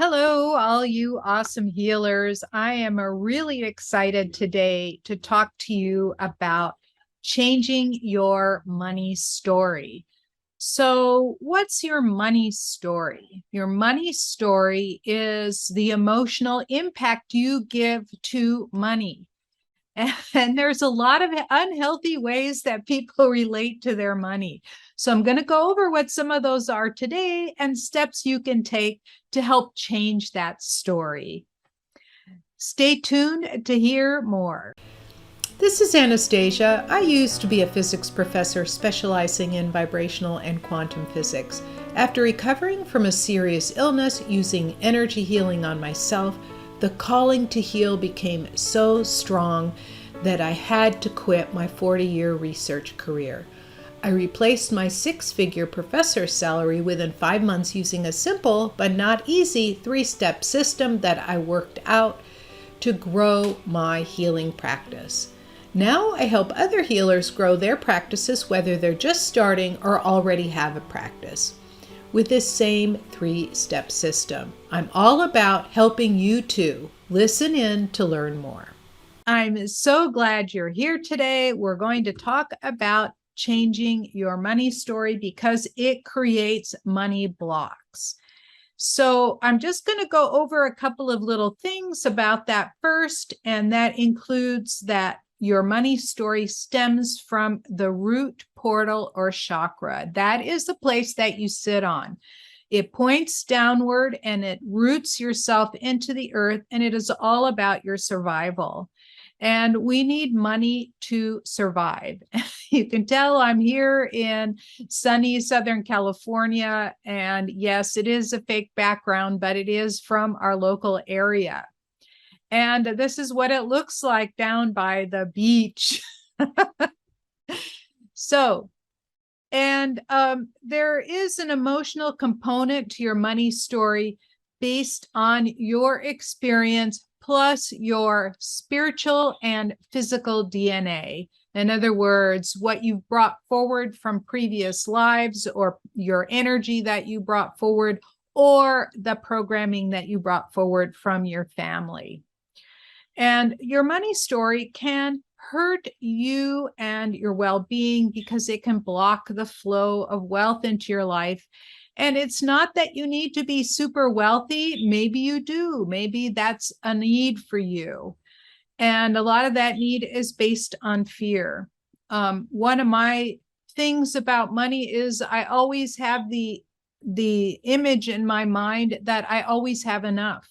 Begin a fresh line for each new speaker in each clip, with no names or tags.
Hello, all you awesome healers. I am really excited today to talk to you about changing your money story. So, what's your money story? Your money story is the emotional impact you give to money. And there's a lot of unhealthy ways that people relate to their money. So I'm going to go over what some of those are today and steps you can take to help change that story. Stay tuned to hear more. This is Anastasia. I used to be a physics professor specializing in vibrational and quantum physics. After recovering from a serious illness using energy healing on myself, the calling to heal became so strong that I had to quit my 40-year research career. I replaced my six-figure professor's salary within 5 months using a simple but not easy 3-step system that I worked out to grow my healing practice. Now I help other healers grow their practices, whether they're just starting or already have a practice, with this same 3-step system. I'm all about helping you too. Listen in to learn more. I'm so glad you're here today. We're going to talk about changing your money story because it creates money blocks. So I'm just going to go over a couple of little things about that first, and that includes that your money story stems from the root portal or chakra. That is the place that you sit on. It points downward and it roots yourself into the earth, and it is all about your survival. And we need money to survive. You can tell I'm here in sunny Southern California. And yes, it is a fake background, but it is from our local area. And this is what it looks like down by the beach. So, and there is an emotional component to your money story based on your experience plus your spiritual and physical DNA. In other words, what you've brought forward from previous lives, or your energy that you brought forward, or the programming that you brought forward from your family. And your money story can hurt you and your well-being because it can block the flow of wealth into your life. And it's not that you need to be super wealthy. Maybe you do. Maybe that's a need for you. And a lot of that need is based on fear. One of my things about money is I always have the image in my mind that I always have enough.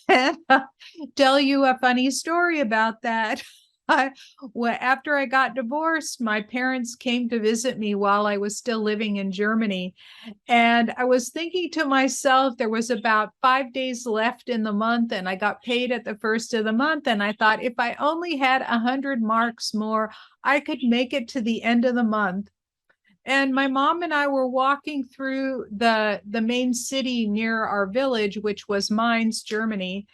And I'll tell you a funny story about that. After I got divorced, my parents came to visit me while I was still living in Germany. And I was thinking to myself, there was about 5 days left in the month, and I got paid at the first of the month. And I thought, if I only had 100 marks more, I could make it to the end of the month. And my mom and I were walking through the main city near our village, which was Mainz, Germany.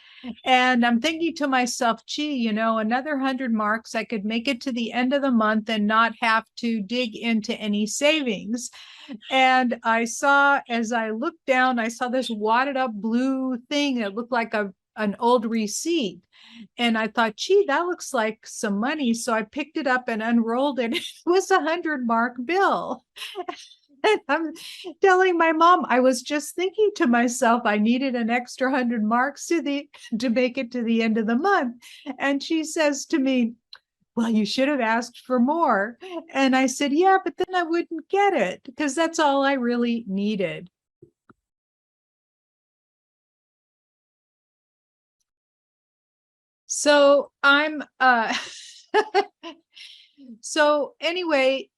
And I'm thinking to myself, gee, another 100 marks, I could make it to the end of the month and not have to dig into any savings. And I saw, as I looked down, I saw this wadded up blue thing that looked like an old receipt. And I thought, gee, that looks like some money. So I picked it up and unrolled it. It was a 100-mark bill. And I'm telling my mom, I was just thinking to myself, I needed an extra 100 marks to make it to the end of the month. And she says to me, well, you should have asked for more. And I said, yeah, but then I wouldn't get it because that's all I really needed. So I'm so anyway,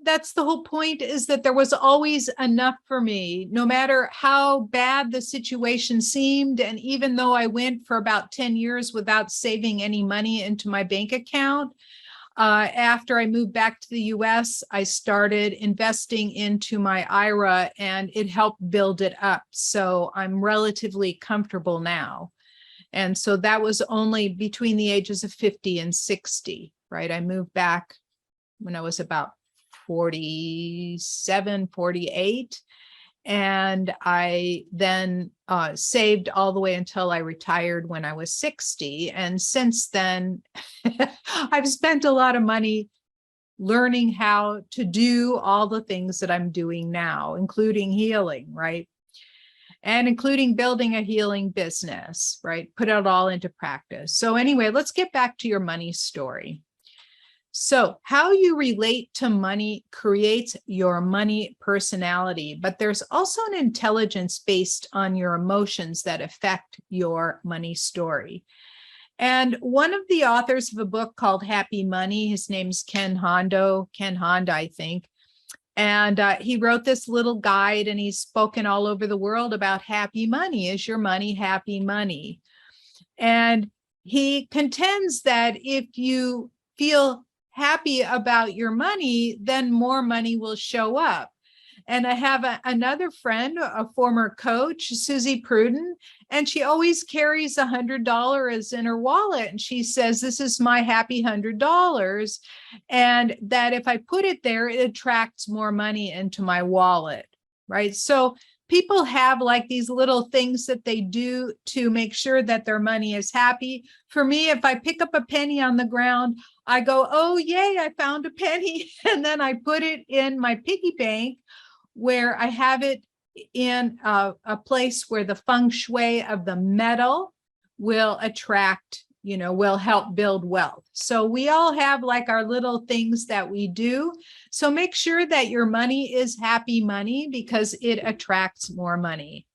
that's the whole point, is that there was always enough for me, no matter how bad the situation seemed. And even though I went for about 10 years without saving any money into my bank account, after I moved back to the US, I started investing into my IRA, and it helped build it up. So I'm relatively comfortable now. And so that was only between the ages of 50 and 60, right? I moved back when I was about 47, 48. And I then saved all the way until I retired when I was 60. And since then, I've spent a lot of money learning how to do all the things that I'm doing now, including healing, right? And including building a healing business, right? Put it all into practice. So anyway, let's get back to your money story. So how you relate to money creates your money personality, but there's also an intelligence based on your emotions that affect your money story. And one of the authors of a book called Happy Money, his name's Ken Honda, I think. And he wrote this little guide, and he's spoken all over the world about happy money. Is your money happy money? And he contends that if you feel happy about your money, then more money will show up. And I have another friend, a former coach, Susie Pruden, and she always carries $100 in her wallet. And she says, this is my happy $100. And that if I put it there, it attracts more money into my wallet, right? So people have like these little things that they do to make sure that their money is happy. For me, if I pick up a penny on the ground, I go, oh, yay, I found a penny. And then I put it in my piggy bank, where I have it in a place where the feng shui of the metal will attract, will help build wealth. So we all have like our little things that we do. So make sure that your money is happy money, because it attracts more money.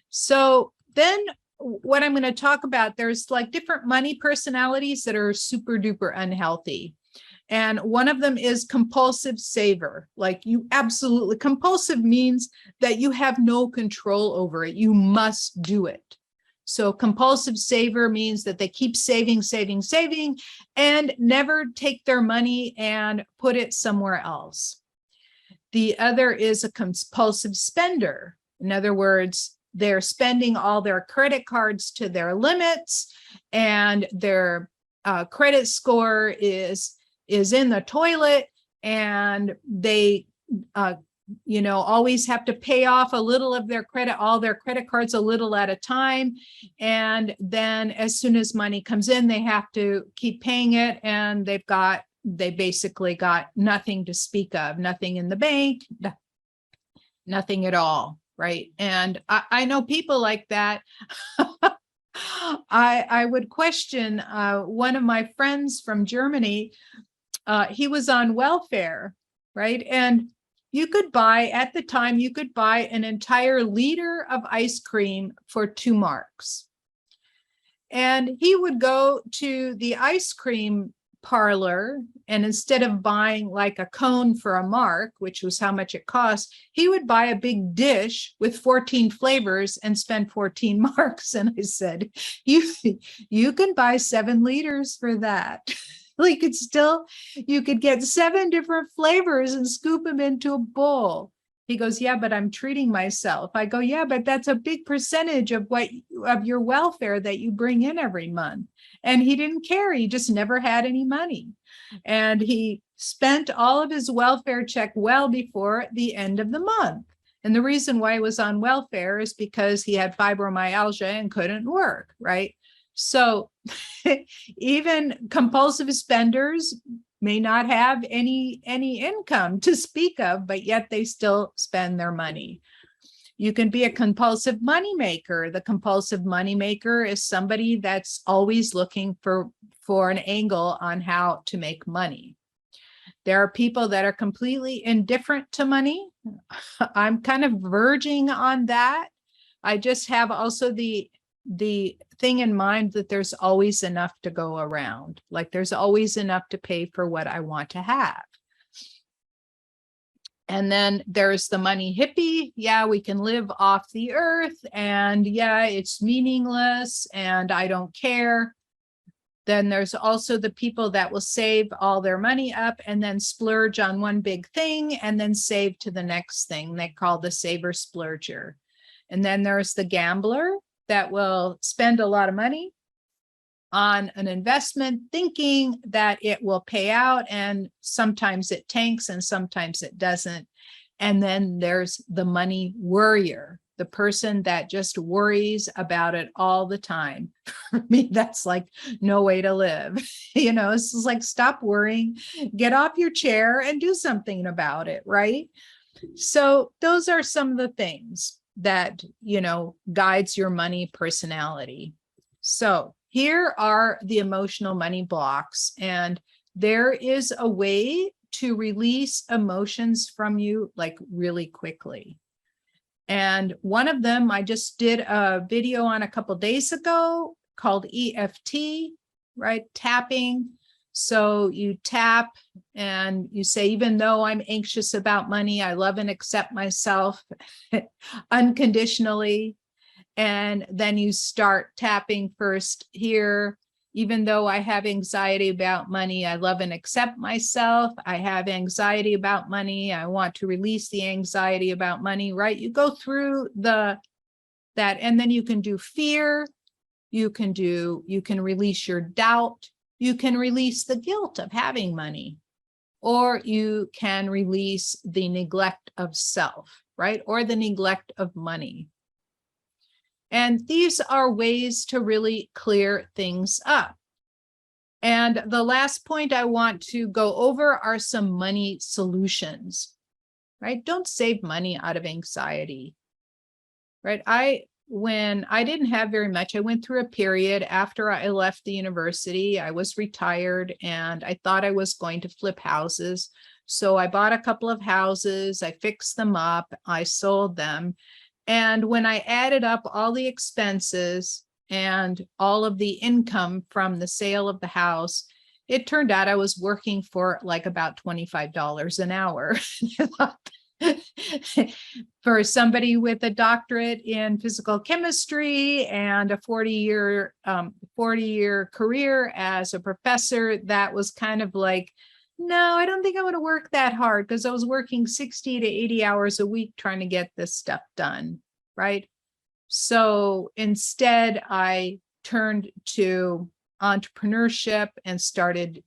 So then what I'm going to talk about, there's like different money personalities that are super duper unhealthy. And one of them is compulsive saver. Like you absolutely, compulsive means that you have no control over it. You must do it. So compulsive saver means that they keep saving, and never take their money and put it somewhere else. The other is a compulsive spender. In other words, they're spending all their credit cards to their limits, and their credit score is in the toilet, and they always have to pay off a little of all their credit cards a little at a time. And then as soon as money comes in, they have to keep paying it, and they basically got nothing to speak of, nothing in the bank, nothing at all, right? And I know people like that. I would question one of my friends from Germany. He was on welfare, right? And at the time, you could buy an entire liter of ice cream for 2 marks. And he would go to the ice cream parlor, and instead of buying like a cone for 1 mark, which was how much it cost, he would buy a big dish with 14 flavors and spend 14 marks. And I said, you can buy 7 liters for that. You could get 7 different flavors and scoop them into a bowl. He goes, yeah, but I'm treating myself. I go, yeah, but that's a big percentage of your welfare that you bring in every month. And he didn't care. He just never had any money. And he spent all of his welfare check well before the end of the month. And the reason why he was on welfare is because he had fibromyalgia and couldn't work, right? So even compulsive spenders may not have any income to speak of, but yet they still spend their money. You can be a compulsive moneymaker. The compulsive moneymaker is somebody that's always looking for an angle on how to make money. There are people that are completely indifferent to money. I'm kind of verging on that. I just have also the thing in mind that there's always enough to go around. Like there's always enough to pay for what I want to have. And then there's the money hippie. Yeah, we can live off the earth, and yeah, it's meaningless and I don't care. Then there's also the people that will save all their money up and then splurge on one big thing and then save to the next thing. They call the saver splurger. And then there's the gambler that will spend a lot of money on an investment thinking that it will pay out, and sometimes it tanks and sometimes it doesn't. And then there's the money worrier, the person that just worries about it all the time. For me, that's like no way to live. It's just like, stop worrying, get off your chair and do something about it, right? So those are some of the things that, guides your money personality. So here are the emotional money blocks, and there is a way to release emotions from you like really quickly. And one of them I just did a video on a couple days ago called EFT, right? Tapping. So you tap and you say, even though I'm anxious about money, I love and accept myself unconditionally. And then you start tapping first here. Even though I have anxiety about money, I love and accept myself. I have anxiety about money. I want to release the anxiety about money, right? You go through that, and then you can do fear. You can release your doubt. You can release the guilt of having money, or you can release the neglect of self, right? Or the neglect of money. And these are ways to really clear things up. And the last point I want to go over are some money solutions, right? Don't save money out of anxiety, right? When I didn't have very much, I went through a period after I left the university. I was retired and I thought I was going to flip houses. So I bought a couple of houses, I fixed them up, I sold them. And when I added up all the expenses and all of the income from the sale of the house, it turned out I was working for like about $25 an hour. For somebody with a doctorate in physical chemistry and a 40-year career as a professor, that was kind of like, no, I don't think I want to work that hard, because I was working 60 to 80 hours a week trying to get this stuff done, right? So instead, I turned to entrepreneurship and started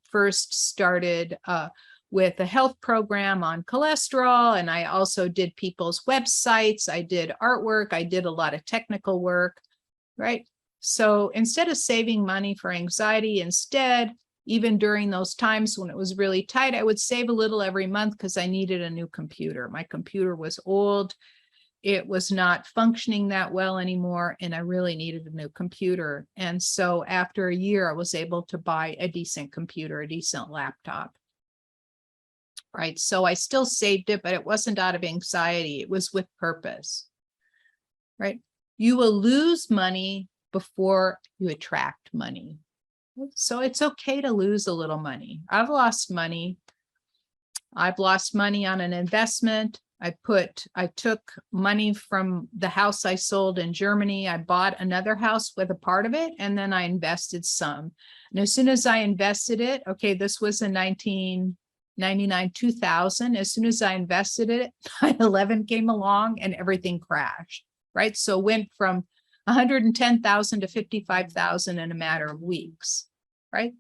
with a health program on cholesterol. And I also did people's websites. I did artwork. I did a lot of technical work, right? So instead of saving money for anxiety, even during those times when it was really tight, I would save a little every month because I needed a new computer. My computer was old. It was not functioning that well anymore, and I really needed a new computer. And so after a year, I was able to buy a decent computer, a decent laptop. Right. So I still saved it, but it wasn't out of anxiety. It was with purpose. Right. You will lose money before you attract money. So it's okay to lose a little money. I've lost money. I've lost money on an investment. I took money from the house I sold in Germany. I bought another house with a part of it, and then I invested some. And as soon as I invested it, okay, this was in 1999, 2000. As soon as I invested it, 9/11 came along and everything crashed, right? So went from 110,000 to 55,000 in a matter of weeks, right?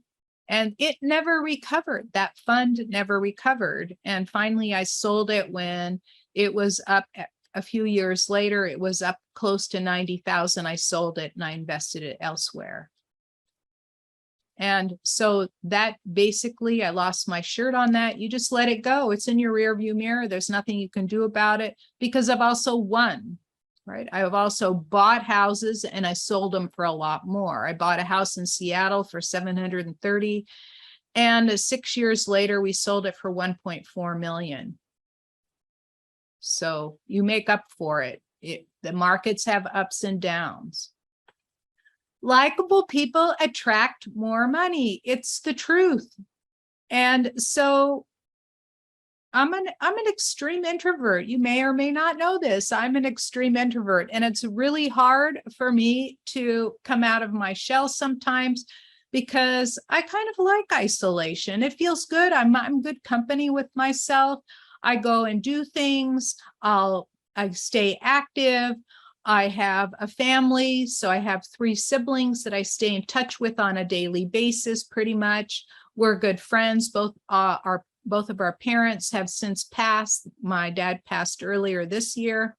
And it never recovered. That fund never recovered. And finally, I sold it when it was up a few years later. It was up close to 90,000. I sold it and I invested it elsewhere. And so that basically, I lost my shirt on that. You just let it go. It's in your rearview mirror. There's nothing you can do about it, because I've also won, right? I have also bought houses and I sold them for a lot more. I bought a house in Seattle for 730, and 6 years later, we sold it for 1.4 million. So you make up for it. The markets have ups and downs. Likable people attract more money. It's the truth. And so I'm an extreme introvert. You may or may not know this. I'm an extreme introvert, and it's really hard for me to come out of my shell sometimes, because I kind of like isolation. It feels good. I'm good company with myself. I go and do things. I stay active. I have a family, so I have 3 siblings that I stay in touch with on a daily basis, pretty much. We're good friends. Both Both of our parents have since passed. My dad passed earlier this year.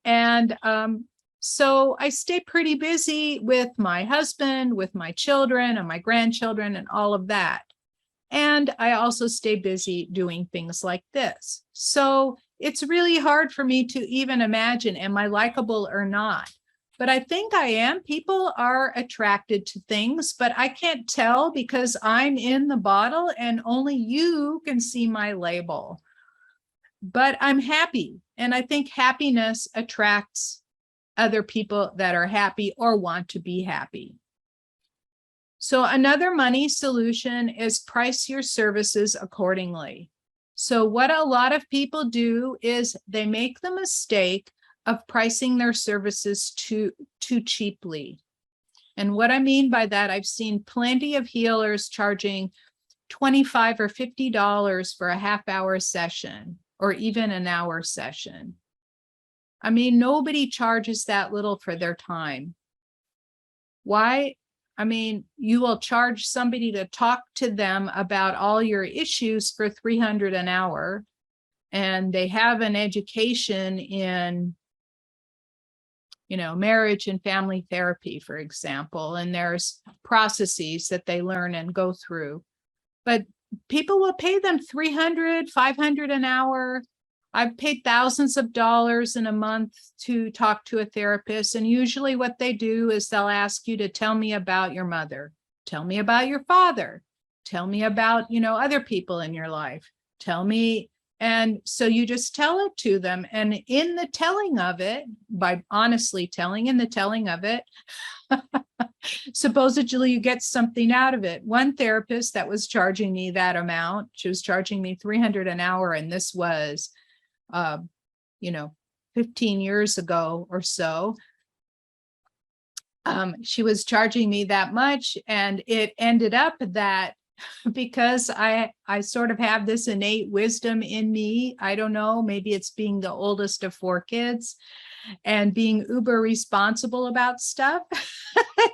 And so I stay pretty busy with my husband, with my children and my grandchildren and all of that. And I also stay busy doing things like this. So it's really hard for me to even imagine, am I likable or not? But I think I am. People are attracted to things, but I can't tell because I'm in the bottle and only you can see my label. But I'm happy. And I think happiness attracts other people that are happy or want to be happy. So another money solution is price your services accordingly. So what a lot of people do is they make the mistake of pricing their services too cheaply. And what I mean by that, I've seen plenty of healers charging $25 or $50 for a half-hour session or even an hour session. I mean, nobody charges that little for their time. Why? I mean, you will charge somebody to talk to them about all your issues for $300 an hour, and they have an education in, marriage and family therapy, for example, and there's processes that they learn and go through. But people will pay them $300, $500 an hour. I've paid thousands of dollars in a month to talk to a therapist. And usually what they do is they'll ask you to tell me about your mother, tell me about your father, tell me about, other people in your life, tell me. And so you just tell it to them. And in the telling of it, by honestly telling, in the telling of it, supposedly you get something out of it. One therapist that was charging me that amount, she was charging me $300 an hour. And this was 15 years ago or so. She was charging me that much, and it ended up that because I sort of have this innate wisdom in me, I don't know, maybe it's being the oldest of 4 kids and being uber responsible about stuff.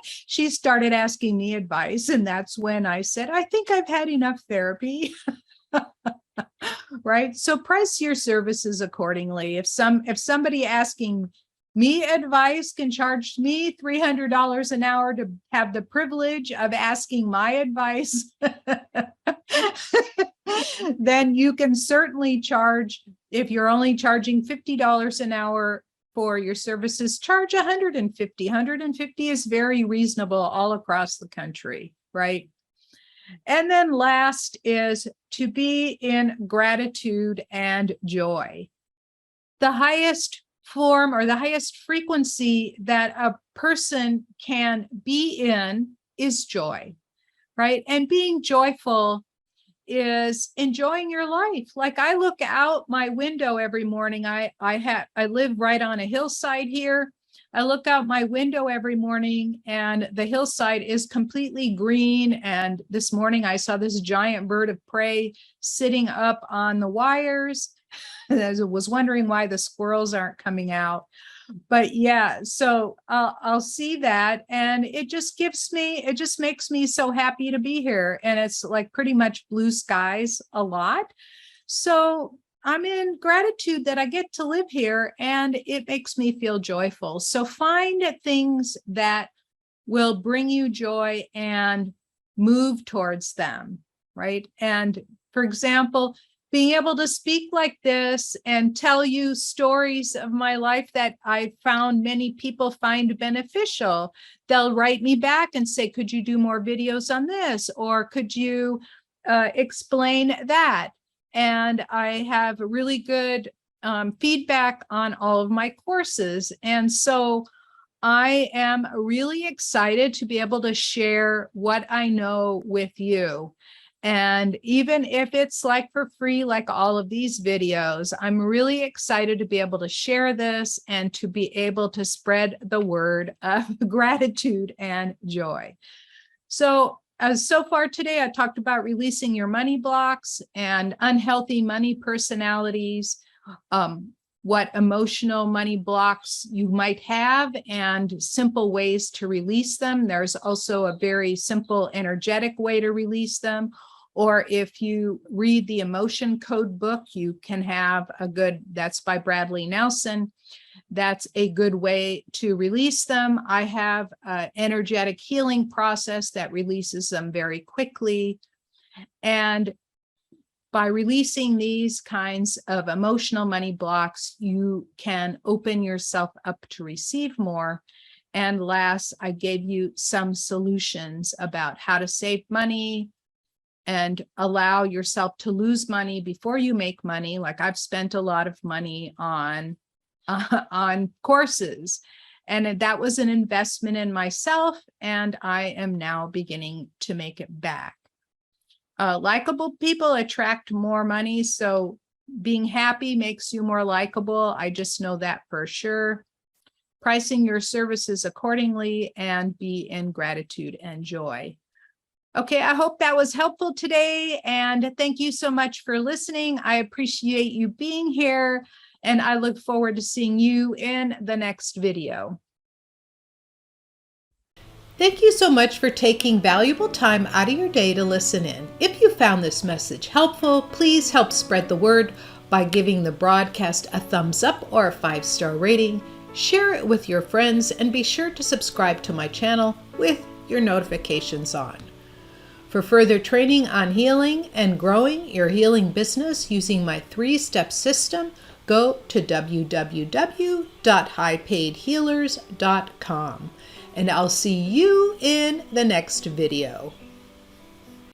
She started asking me advice, and that's when I said, I think I've had enough therapy. Right? So price your services accordingly. If somebody asking me advice can charge me $300 an hour to have the privilege of asking my advice, then you can certainly charge, if you're only charging $50 an hour for your services, charge $150. $150 is very reasonable all across the country, right? And then last is to be in gratitude and joy. The highest form or the highest frequency that a person can be in is joy, right? And being joyful is enjoying your life. Like I look out my window every morning. I live right on a hillside here. I look out my window every morning and the hillside is completely green. And this morning I saw this giant bird of prey sitting up on the wires. I was wondering why the squirrels aren't coming out. But yeah, so I'll see that. And it just makes me so happy to be here. And it's like pretty much blue skies a lot. So I'm in gratitude that I get to live here, and it makes me feel joyful. So find things that will bring you joy and move towards them, right? And for example, being able to speak like this and tell you stories of my life that I found many people find beneficial. They'll write me back and say, could you do more videos on this? Or could you explain that? And I have really good feedback on all of my courses. And so I am really excited to be able to share what I know with you. And even if it's like for free, like all of these videos, I'm really excited to be able to share this and to be able to spread the word of gratitude and joy. So far today, I talked about releasing your money blocks and unhealthy money personalities, what emotional money blocks you might have, and simple ways to release them. There's also a very simple energetic way to release them, Or if you read the Emotion Code book, you can have that's by Bradley Nelson. That's a good way to release them. I have an energetic healing process that releases them very quickly. And by releasing these kinds of emotional money blocks, you can open yourself up to receive more. And last, I gave you some solutions about how to save money and allow yourself to lose money before you make money. Like I've spent a lot of money on courses, and that was an investment in myself, and I am now beginning to make it back. Likable people attract more money, so being happy makes you more likable. I just know that for sure. Pricing your services accordingly and be in gratitude and joy. Okay, I hope that was helpful today, and thank you so much for listening. I appreciate you being here, and I look forward to seeing you in the next video. Thank you so much for taking valuable time out of your day to listen in. If you found this message helpful, please help spread the word by giving the broadcast a thumbs up or a 5-star rating. Share it with your friends, and be sure to subscribe to my channel with your notifications on. For further training on healing and growing your healing business using my 3-step system, go to www.highpaidhealers.com. And I'll see you in the next video.